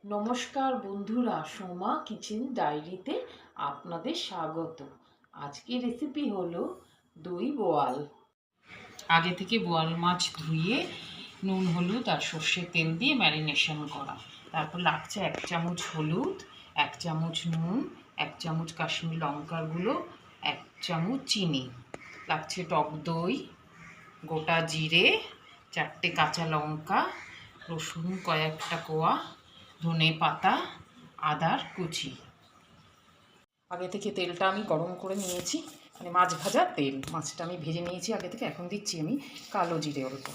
নমস্কার বন্ধুরা, সোমা কিচেন ডায়েরিতে আপনাদের স্বাগত। আজকের রেসিপি হলো দই বোয়াল। আগে থেকে বোয়াল মাছ ধুয়ে নুন হলুদ আর সর্ষের তেল দিয়ে ম্যারিনেশন করা। তারপর লাগছে 1 চামচ হলুদ, 1 চামচ নুন, 1 চামচ কাশ্মীরি লঙ্কার গুঁড়ো, 1 চামচ চিনি, লাগছে টক দই, গোটা জিরে, 4টে কাঁচা লঙ্কা, রসুন কয়েকটা কোয়া, ধনে পাতা, আদার কুচি। আগে থেকে তেলটা আমি গরম করে নিয়েছি, মানে মাছ ভাজা তেল। মাছটা আমি ভেজে নিয়েছি আগে থেকে। এখন দিচ্ছি আমি কালো জিরে অল্প।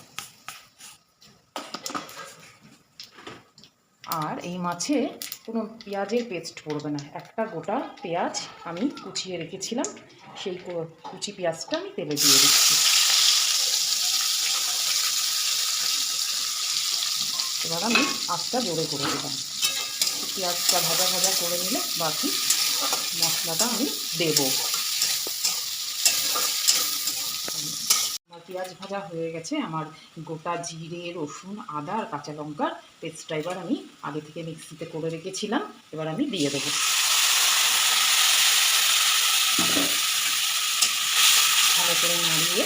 আর এই মাছে কোনো পেঁয়াজের পেস্ট পড়বে না। একটা গোটা পেঁয়াজ আমি কুচিয়ে রেখেছিলাম, সেই কুচি পেঁয়াজটা আমি তেলে দিয়ে দিচ্ছি। এবার আমি আঁচটা জোরে করে দিলাম। পেঁয়াজটা ভাজা ভাজা করে নিলে বাকি মশলাটা আমি দেব। আমার পেঁয়াজ ভাজা হয়ে গেছে। আমার গোটা জিরে, রসুন, আদা আর কাঁচা লঙ্কার পেস্টটা এবার আমি আগে থেকে মিক্সিতে করে রেখেছিলাম, এবার আমি দিয়ে দেবো। ভালো করে নাড়িয়ে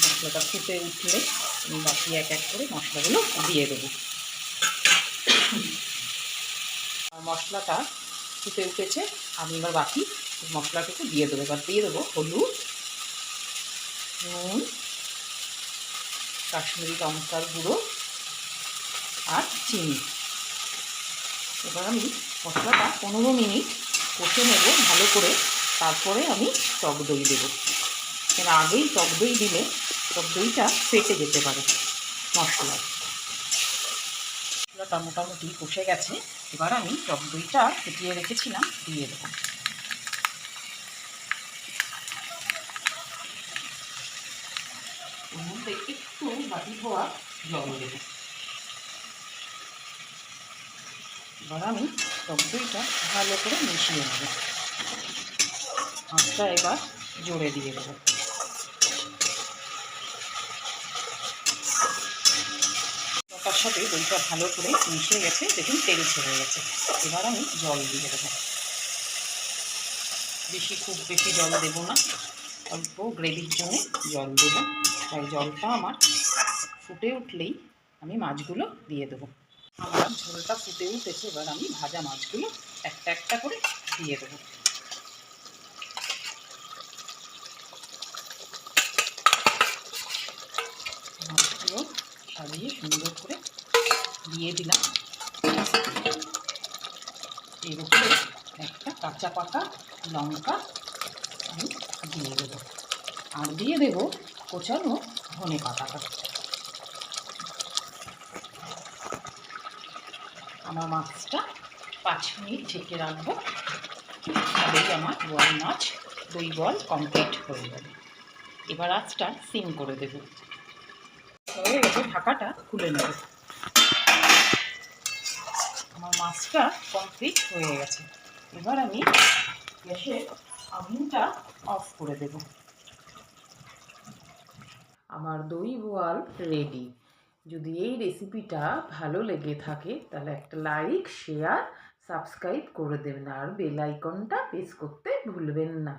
মশলাটা ফুটে উঠলে আমি বাকি এক এক করে মশলাগুলো দিয়ে দেবো। মশলাটা ফুটে উঠেছে, আমি এবার বাকি মশলাটুকু দিয়ে দেবো। এবার দিয়ে দেবো হলুদ, নুন, কাশ্মীরি লঙ্কার গুঁড়ো আর চিনি। এবার আমি মশলাটা 15 মিনিট কষে নেব ভালো করে। তারপরে আমি টক দই দেবো। এর আগেই টক দই দিলে টক দইটা ফেটে যেতে পারে মশলায়। মশলাটা মোটামুটি কষে গেছে। এবার আমি টক দইটা ফেটিয়ে রেখেছিলাম দিয়ে দেবো। ওর মধ্যে একটু বাটি ধোয়া জল দেবো। এবার আমি টক দইটা ভালো করে মিশিয়ে নেব। আঁচটা এবার জোরে দিয়ে দেবো। তার সাথে দইটা ভালো করে মিশে গেছে, দেখুন তেল ছেড়ে গেছে। এবার আমি জল দিয়ে দেবো। খুব বেশি জল দেবো না, অল্প গ্রেভির জন্য জল দেবো। তাই জলটা আমার ফুটে উঠলেই আমি মাছগুলো দিয়ে দেবো। আমার ঝোলটা ফুটে উঠেছে, এবার আমি ভাজা মাছগুলো একটা একটা করে দিয়ে দেবো। মাছগুলো সাজিয়ে সুন্দর করে দিয়ে দিলাম। এর উপরে একটা কাঁচা পাকা লঙ্কা আমি দিয়ে দেবো, আর দিয়ে দেবো কোচানো ধনে পাতাটা। আমার মাছটা 5 মিনিট ঢেকে রাখবো, তাহলেই আমার বোয়াল মাছ দই বল কমপ্লিট হয়ে যাবে। এবার আঁচটা সিম করে দেবো। হয়ে গেছে, ঢাকাটা খুলে নেব। আমার মাছটা কমপ্লিট হয়ে গেছে। এবার আমি গ্যাসের আগুনটা অফ করে দেব। আমার দই বোয়াল রেডি। যদি এই রেসিপিটা ভালো লেগে থাকে তাহলে একটা লাইক, শেয়ার, সাবস্ক্রাইব করে দেবেন আর বেল আইকনটা প্রেস করতে ভুলবেন না।